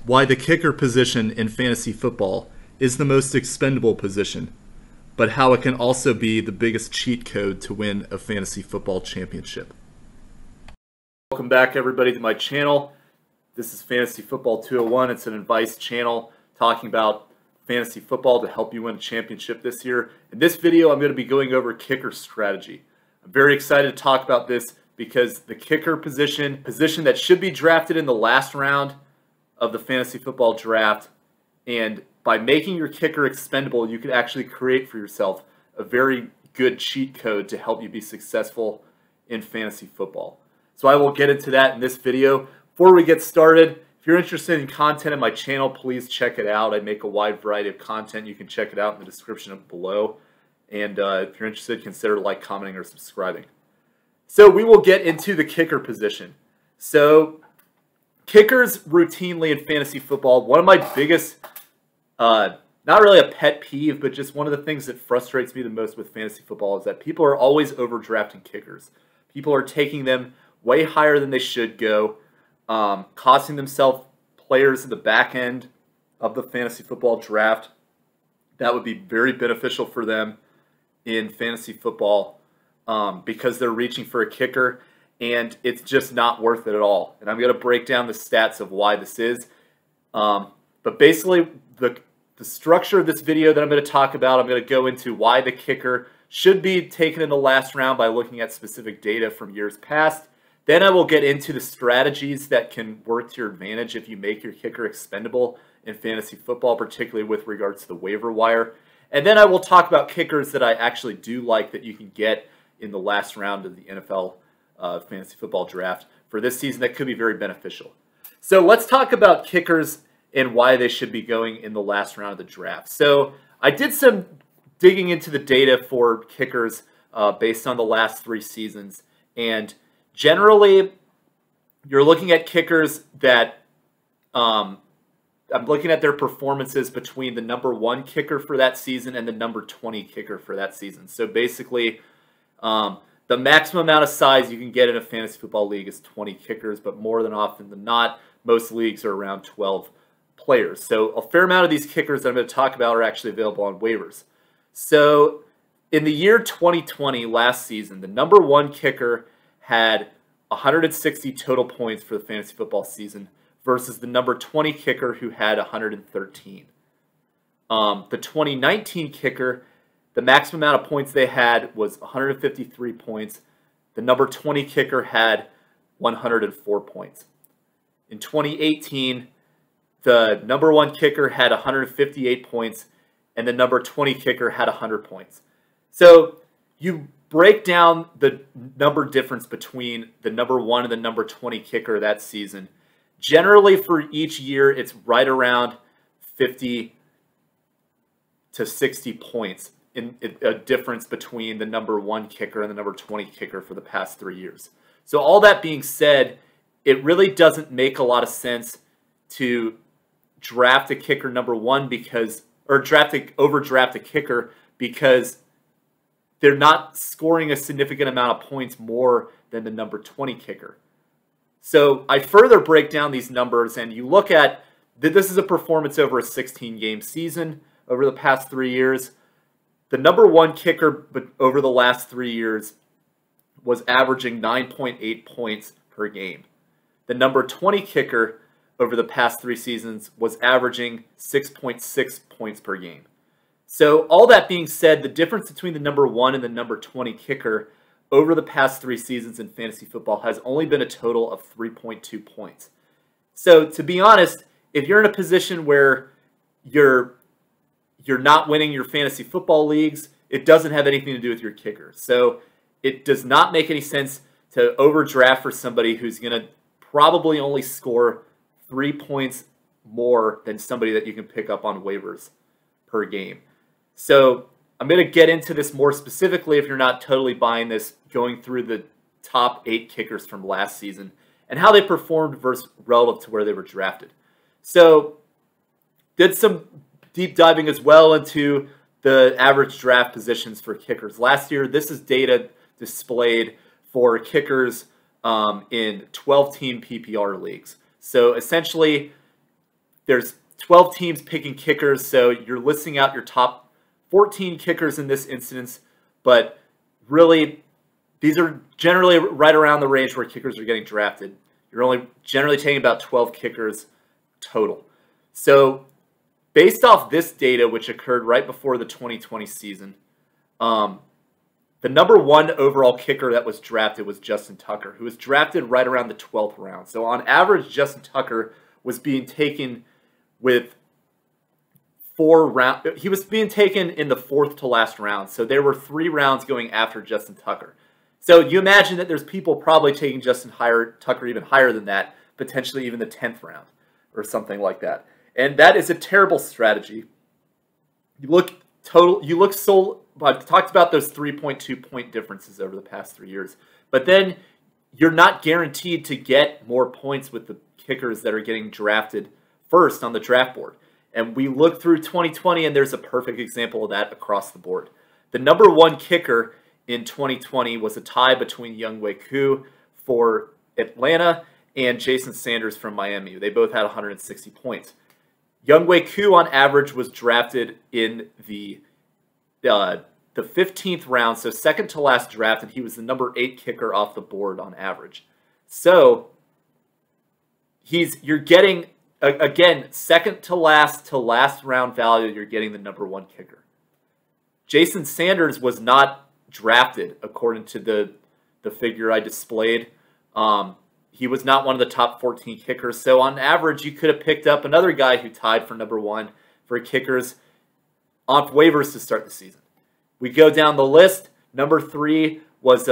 why the kicker position in fantasy football is the most expendable position, but how it can also be the biggest cheat code to win a fantasy football championship. Welcome back, everybody, to my channel. This is Fantasy Football 201. It's an advice channel talking about fantasy football to help you win a championship this year. In this video, I'm going to be going over kicker strategy. I'm very excited to talk about this because the kicker position that should be drafted in the last round of the fantasy football draft, and by making your kicker expendable, you can actually create for yourself a very good cheat code to help you be successful in fantasy football. So I will get into that in this video. Before we get started, if you're interested in content on my channel, please check it out. I make a wide variety of content. You can check it out in the description below. And if you're interested, consider commenting, or subscribing. So we will get into the kicker position. So kickers routinely in fantasy football, one of my biggest, not really a pet peeve, but just one of the things that frustrates me the most with fantasy football is that people are always overdrafting kickers. People are taking them way higher than they should go, costing themselves players in the back end of the fantasy football draft that would be very beneficial for them in fantasy football because they're reaching for a kicker, and it's just not worth it at all. And I'm going to break down the stats of why this is. But basically, the structure of this video that I'm going to talk about, I'm going to go into why the kicker should be taken in the last round by looking at specific data from years past. Then I will get into the strategies that can work to your advantage if you make your kicker expendable in fantasy football, particularly with regards to the waiver wire. And then I will talk about kickers that I actually do like that you can get in the last round of the NFL fantasy football draft for this season that could be very beneficial. So let's talk about kickers and why they should be going in the last round of the draft. So I did some digging into the data for kickers based on the last 3 seasons. And generally, you're looking at kickers that I'm looking at their performances between the number 1 kicker for that season and the number 20 kicker for that season. So basically, the maximum amount of size you can get in a fantasy football league is 20 kickers, but more than often than not, most leagues are around 12 players. So a fair amount of these kickers that I'm going to talk about are actually available on waivers. So in the year 2020, last season, the number 1 kicker had 160 total points for the fantasy football season versus the number 20 kicker who had 113. The 2019 kicker, the maximum amount of points they had was 153 points. The number 20 kicker had 104 points. In 2018, the number 1 kicker had 158 points, and the number 20 kicker had 100 points. So you break down the number difference between the number 1 and the number 20 kicker that season. Generally, for each year, it's right around 50 to 60 points in a difference between the number 1 kicker and the number 20 kicker for the past 3 years. So all that being said, it really doesn't make a lot of sense to draft a kicker number 1 overdraft a kicker because they're not scoring a significant amount of points more than the number 20 kicker. So I further break down these numbers, and you look at that this is a performance over a 16-game season over the past 3 years. The number 1 kicker over the last 3 years was averaging 9.8 points per game. The number 20 kicker over the past 3 seasons was averaging 6.6 points per game. So all that being said, the difference between the number 1 and the number 20 kicker over the past 3 seasons in fantasy football has only been a total of 3.2 points. So to be honest, if you're in a position where you're not winning your fantasy football leagues, it doesn't have anything to do with your kicker. So it does not make any sense to overdraft for somebody who's going to probably only score 3 points more than somebody that you can pick up on waivers per game. So I'm going to get into this more specifically if you're not totally buying this, going through the top 8 kickers from last season and how they performed versus relative to where they were drafted. So did some deep diving as well into the average draft positions for kickers. Last year, this is data displayed for kickers in 12-team PPR leagues. So essentially, there's 12 teams picking kickers, so you're listing out your top 14 kickers in this instance, but really, these are generally right around the range where kickers are getting drafted. You're only generally taking about 12 kickers total. So based off this data, which occurred right before the 2020 season, the number 1 overall kicker that was drafted was Justin Tucker, who was drafted right around the 12th round. So on average, Justin Tucker was being taken with 4 rounds. He was being taken in the 4th to last round. So there were 3 rounds going after Justin Tucker. So you imagine that there's people probably taking Justin Tucker even higher than that, potentially even the 10th round or something like that. And that is a terrible strategy. I've talked about those 3.2 point differences over the past 3 years. But then you're not guaranteed to get more points with the kickers that are getting drafted first on the draft board. And we look through 2020, and there's a perfect example of that across the board. The number 1 kicker in 2020 was a tie between Younghoe Koo for Atlanta and Jason Sanders from Miami. They both had 160 points. Younghoe Koo, on average, was drafted in the 15th round, so second to last draft, and he was the number 8 kicker off the board on average. So you're getting, again, second to last round value, you're getting the number 1 kicker. Jason Sanders was not drafted according to the figure I displayed. He was not one of the top 14 kickers, so on average, you could have picked up another guy who tied for number 1 for kickers on waivers to start the season. We go down the list. Number 3 was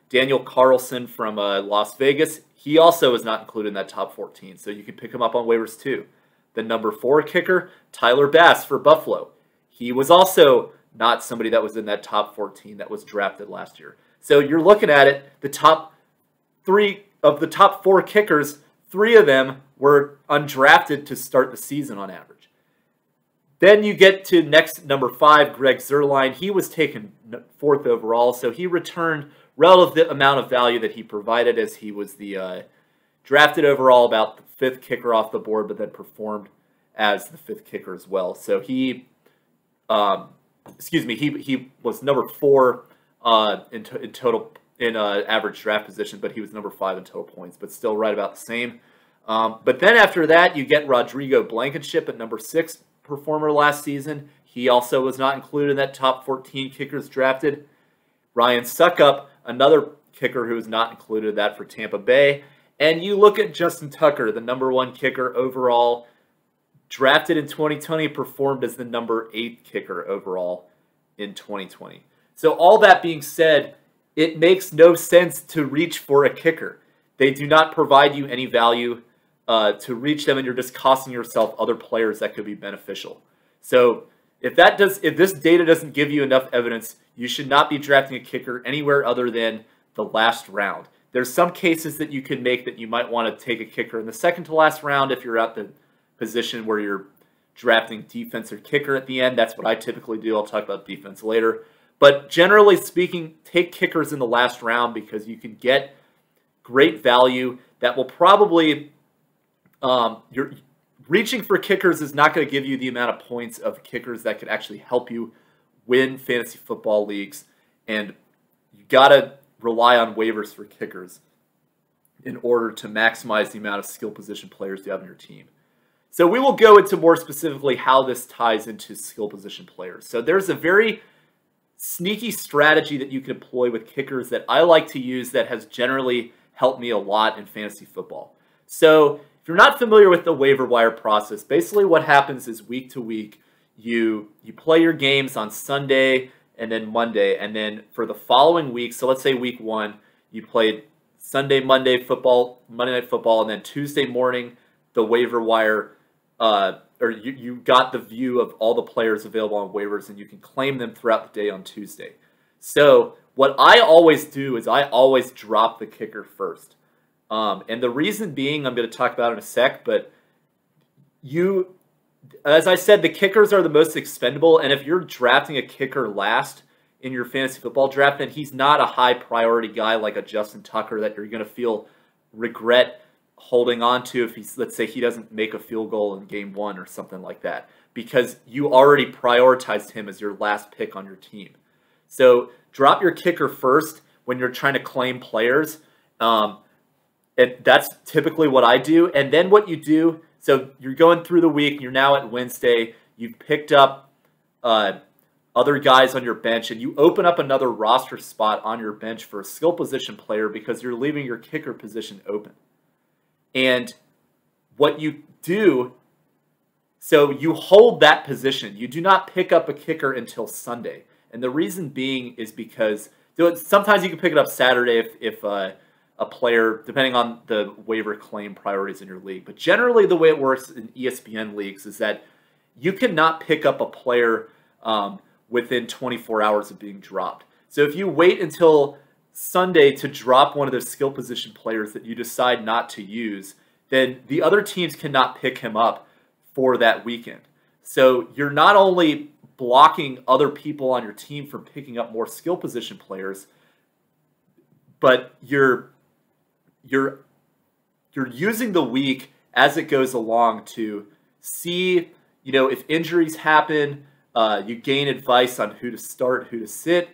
Daniel Carlson from Las Vegas. He also is not included in that top 14, so you can pick him up on waivers too. The number 4 kicker, Tyler Bass for Buffalo. He was also not somebody that was in that top 14 that was drafted last year. So you're looking at it, the top 3 of the top 4 kickers, 3 of them were undrafted to start the season on average. Then you get to next, number 5, Greg Zuerlein. He was taken 4th overall, so he returned relative the amount of value that he provided, as he was the drafted overall about the 5th kicker off the board, but then performed as the 5th kicker as well. So he was number 4 in total in average draft position, but he was number 5 in total points, but still right about the same. But then after that, you get Rodrigo Blankenship at number 6 performer last season. He also was not included in that top 14 kickers drafted. Ryan Suckup, another kicker who was not included in that for Tampa Bay. And you look at Justin Tucker, the number 1 kicker overall, drafted in 2020, performed as the number 8 kicker overall in 2020. So all that being said, it makes no sense to reach for a kicker. They do not provide you any value to reach them, and you're just costing yourself other players that could be beneficial. So if this data doesn't give you enough evidence, you should not be drafting a kicker anywhere other than the last round. There's some cases that you can make that you might want to take a kicker in the second to last round if you're at the position where you're drafting defense or kicker at the end. That's what I typically do. I'll talk about defense later. But generally speaking, take kickers in the last round because you can get great value that will probably you're reaching for kickers is not going to give you the amount of points of kickers that could actually help you win fantasy football leagues, and you got to rely on waivers for kickers in order to maximize the amount of skill position players you have on your team. So we will go into more specifically how this ties into skill position players. So there's a very sneaky strategy that you can employ with kickers that I like to use that has generally helped me a lot in fantasy football. So if you're not familiar with the waiver wire process, basically what happens is week to week, you play your games on Sunday and then Monday, and then for the following week, so let's say week 1, you played Sunday, Monday Night Football, and then Tuesday morning, the waiver wire, or you got the view of all the players available on waivers, and you can claim them throughout the day on Tuesday. So what I always do is I always drop the kicker first. And the reason being, I'm going to talk about in a sec, but as I said, the kickers are the most expendable, and if you're drafting a kicker last in your fantasy football draft, then he's not a high priority guy like a Justin Tucker that you're going to feel regret holding on to if he's, let's say he doesn't make a field goal in game 1 or something like that, because you already prioritized him as your last pick on your team. So drop your kicker first when you're trying to claim players. And that's typically what I do. And then what you do, so you're going through the week, you're now at Wednesday, you've picked up other guys on your bench, and you open up another roster spot on your bench for a skill position player because you're leaving your kicker position open. And what you do, so you hold that position. You do not pick up a kicker until Sunday. And the reason being is because sometimes you can pick it up Saturday if a player, depending on the waiver claim priorities in your league. But generally the way it works in ESPN leagues is that you cannot pick up a player within 24 hours of being dropped. So if you wait until Sunday to drop one of those skill position players that you decide not to use, then the other teams cannot pick him up for that weekend. So you're not only blocking other people on your team from picking up more skill position players, but you're using the week as it goes along to see, if injuries happen, you gain advice on who to start, who to sit.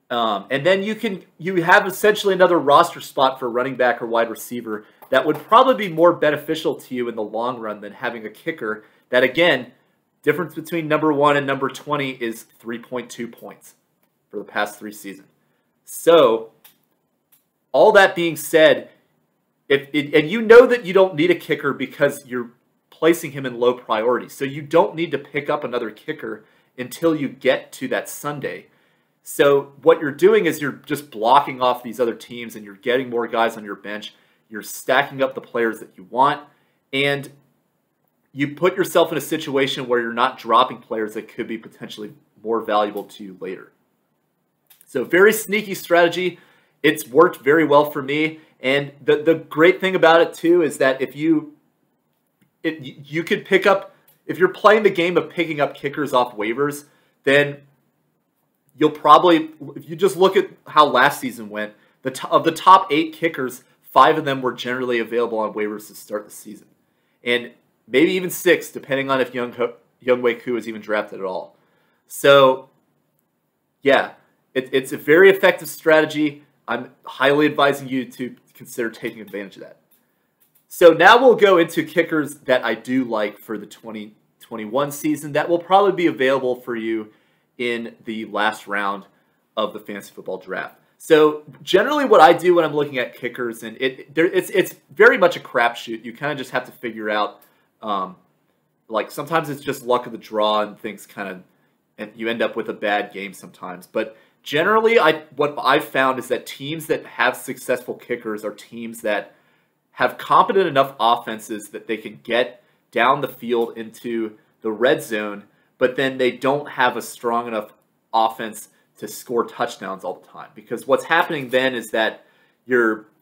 And then you have essentially another roster spot for running back or wide receiver that would probably be more beneficial to you in the long run than having a kicker that, again, difference between number 1 and number 20 is 3.2 points for the past 3 seasons. So all that being said, and you know that you don't need a kicker because you're placing him in low priority. So you don't need to pick up another kicker until you get to that Sunday. So what you're doing is you're just blocking off these other teams and you're getting more guys on your bench. You're stacking up the players that you want, and you put yourself in a situation where you're not dropping players that could be potentially more valuable to you later. So very sneaky strategy. It's worked very well for me. And the great thing about it too is that if you could pick up, if you're playing the game of picking up kickers off waivers, then you'll probably, if you just look at how last season went, of the top 8 kickers, 5 of them were generally available on waivers to start the season. And maybe even 6, depending on if Younghoe Koo is even drafted at all. So, yeah, it's a very effective strategy. I'm highly advising you to consider taking advantage of that. So now we'll go into kickers that I do like for the 2021 season that will probably be available for you in the last round of the fantasy football draft. So generally what I do when I'm looking at kickers, and it's very much a crapshoot. You kind of just have to figure out, like sometimes it's just luck of the draw and things and you end up with a bad game sometimes. But generally what I've found is that teams that have successful kickers are teams that have competent enough offenses that they can get down the field into the red zone, but then they don't have a strong enough offense to score touchdowns all the time. Because what's happening then is that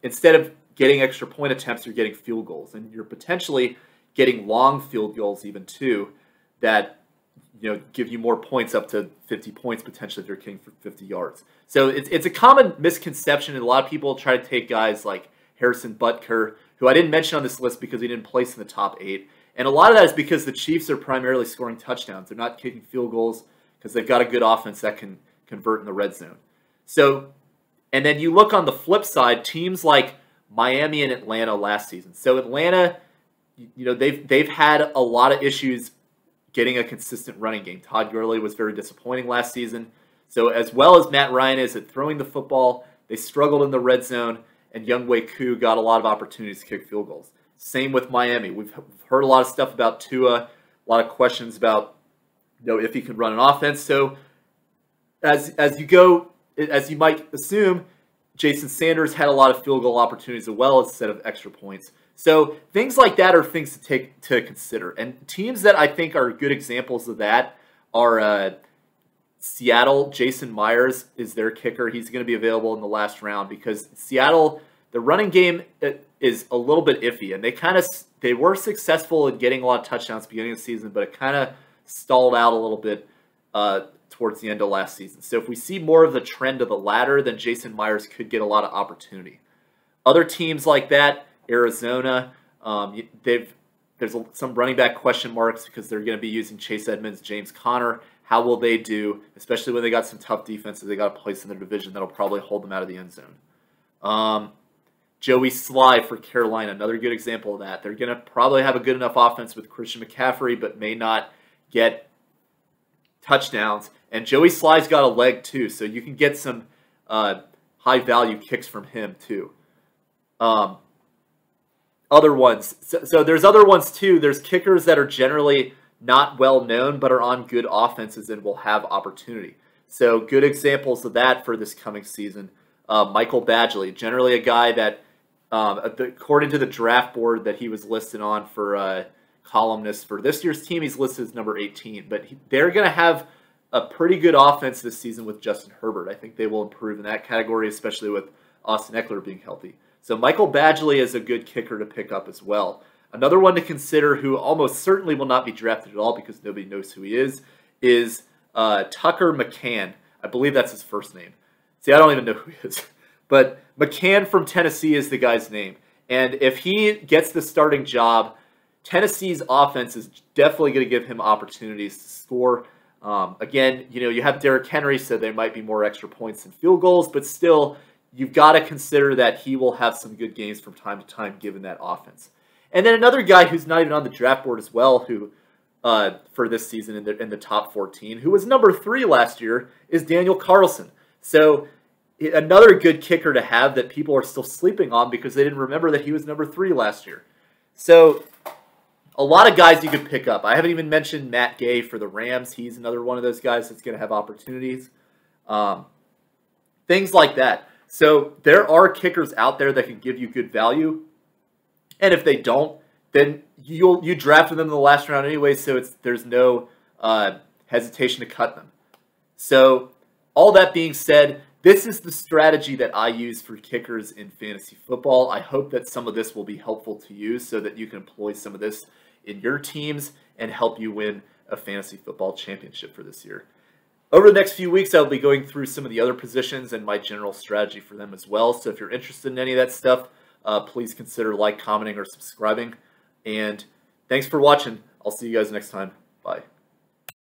instead of getting extra point attempts, you're getting field goals. And you're potentially getting long field goals even too that give you more points, up to 50 points potentially if you're kicking for 50 yards. So it's a common misconception, and a lot of people try to take guys like Harrison Butker, who I didn't mention on this list because he didn't place in the top 8. And a lot of that is because the Chiefs are primarily scoring touchdowns. They're not kicking field goals because they've got a good offense that can convert in the red zone. So, and then you look on the flip side, teams like Miami and Atlanta last season. So Atlanta, they've had a lot of issues getting a consistent running game. Todd Gurley was very disappointing last season. So as well as Matt Ryan is at throwing the football, they struggled in the red zone, and Younghoe Koo got a lot of opportunities to kick field goals. Same with Miami. We've heard a lot of stuff about Tua, a lot of questions about if he could run an offense. So as you might assume, Jason Sanders had a lot of field goal opportunities as well instead of extra points. So things like that are things to take to consider. And teams that I think are good examples of that are Seattle. Jason Myers is their kicker. He's going to be available in the last round because Seattle, the running game is a little bit iffy, and they were successful in getting a lot of touchdowns at the beginning of the season, but it kind of stalled out a little bit towards the end of last season. So if we see more of the trend of the latter, then Jason Myers could get a lot of opportunity. Other teams like that, Arizona, There's some running back question marks because they're going to be using Chase Edmonds, James Conner. How will they do, especially when they got some tough defenses they got to place in their division that'll probably hold them out of the end zone. Joey Sly for Carolina, another good example of that. They're going to probably have a good enough offense with Christian McCaffrey, but may not get touchdowns. And Joey Sly's got a leg too, so you can get some high-value kicks from him too. Other ones. So there's other ones too. There's kickers that are generally not well known but are on good offenses and will have opportunity. So good examples of that for this coming season. Michael Badgley, generally a guy that, according to the draft board that he was listed on for columnists for this year's team, he's listed as number 18. But they're going to have a pretty good offense this season with Justin Herbert. I think they will improve in that category, especially with Austin Eckler being healthy. So Michael Badgley is a good kicker to pick up as well. Another one to consider who almost certainly will not be drafted at all because nobody knows who he is Tucker McCann. I believe that's his first name. See, I don't even know who he is. But McCann from Tennessee is the guy's name. And if he gets the starting job, Tennessee's offense is definitely going to give him opportunities to score. Again, you have Derrick Henry, so there might be more extra points and field goals, but still, you've got to consider that he will have some good games from time to time given that offense. And then another guy who's not even on the draft board as well, who for this season in the top 14, who was number 3 last year, is Daniel Carlson. So another good kicker to have that people are still sleeping on because they didn't remember that he was number 3 last year. So a lot of guys you could pick up. I haven't even mentioned Matt Gay for the Rams. He's another one of those guys that's going to have opportunities. Things like that. So there are kickers out there that can give you good value. And if they don't, then you drafted them in the last round anyway, so there's no hesitation to cut them. So all that being said, this is the strategy that I use for kickers in fantasy football. I hope that some of this will be helpful to you so that you can employ some of this in your teams and help you win a fantasy football championship for this year. Over the next few weeks, I'll be going through some of the other positions and my general strategy for them as well. So if you're interested in any of that stuff, please consider commenting, or subscribing. And thanks for watching. I'll see you guys next time. Bye.